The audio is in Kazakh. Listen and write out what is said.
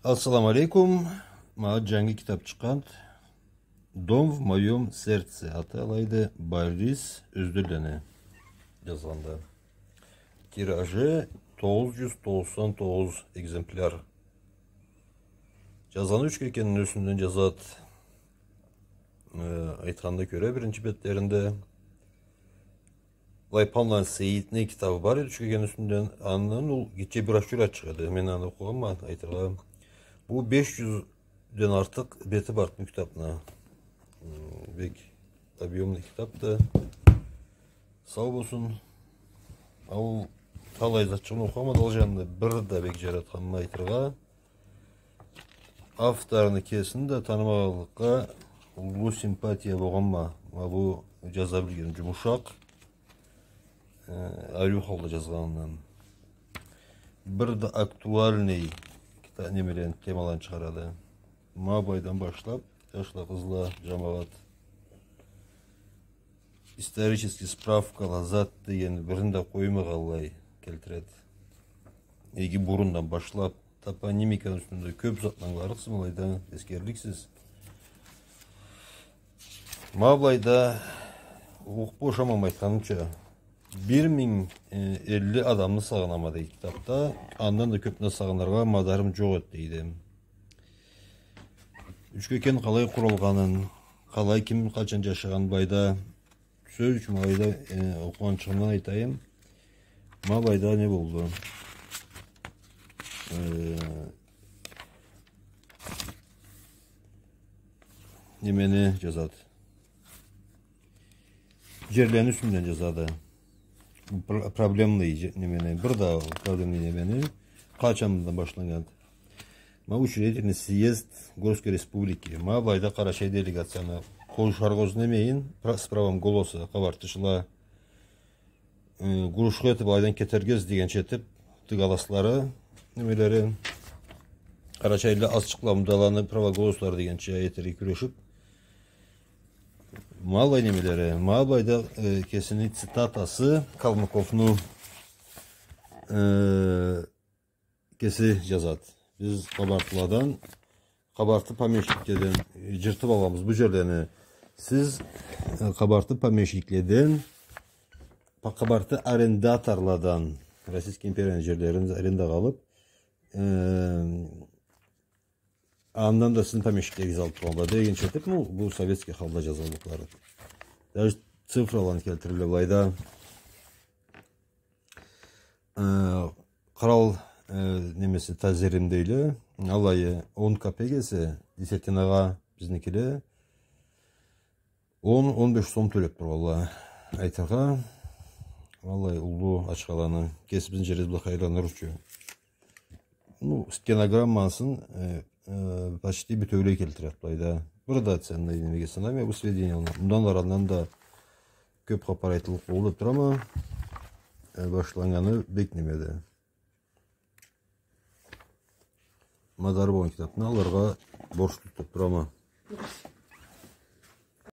Ассаламу алейкум. Маған жаңы кітап шыққан. Дом в моем сердце аталайды Борис Өздүлені жазғанда. Тиражы 999 экземпляр. Жазғаны үш екенін өсінден жазады. Айтқанда көре бірінші беттерінде Лайпанлан Сейітіне кітабы бар еді, үш екенін өсінден. Анын ол кетче бір ашура шығады. Мен аны оқыған ма айтырға. Бұл 500-ден артық беті бар бұл кітапына. Бек объемный кітапты. Сау болсын. Ал талай затшығын оқыған ал жанында бір да бек жаратқанын айтырға. Авторыны кесін де танымағылыққа ұлы симпатия болған ма. Бұл жаза білген жұмышақ. Арюхалды жазғанынан. Бір да актуальный немелен темалан шығарады. Мабайдан башлап, яшла қызла жамағат. Исторический справкала зат деген бірінде қоймағалай келтіреді. Еге бұрындан башлап, топонимиканың үстінде көп затның барықсың олайдан ескерліксіз. Мабайда оқпо шамам айтқанымша 1050 адамны сағынамады кітапта. Андан да көпіне сағынарға мадарым жоқ ет дейді. Үшкекен қалай құрылғанын, қалай кім қачан жашаған байда сөз үшін байда оқыған шығымнан айтайым. Ма байда не болды? Немені жазады. Жерлен үстінден жазады. Проблемный немені, бір да проблемный немені қачамдан башланған. Ма учредительный съезд Горской республики. Ма байда Қарашай делегацияны қол шарғоз немейін, с правом голоса қабартышыла ғұрышқы етіп айдан кетергез деген четіп тыгаласлары немелері Қарашайлы азчықламдаланы право голослары деген етері күрешіп Малбай немелері. Малбайда кесіні цитатасы Калмыковну кесі жазады. Біз қабартыладан, қабарты помещиктерден жыртып аламыз бұл жерлені. Сіз қабарты помещиктерден, қабарты арендаторладан, Российский империяның жерлерін аренда қалып, андан да сіздің помещиктерге алып тұрғанда деген шетіп, бұл советский қалда жазалықлары. Даже цифралан келтірілі байда қарал немесе тазеримдейлі алайы 10 копегесі десятинаға біздіңкелі 10-15 сом төлеп тұр алла айтырға алай ұлы ашқаланы кесіп біздің жерез бұл қайраны ұршы. Стенограммасын почти бітеулей келтіреді байда. Burada ценный немеге сынам, бұл сведения. Мұндан араннан да көп қапарайтылық болып тұр ама башланғаны бек немеді. Мадар болған кітапны аларға борç тұтып тұр ама.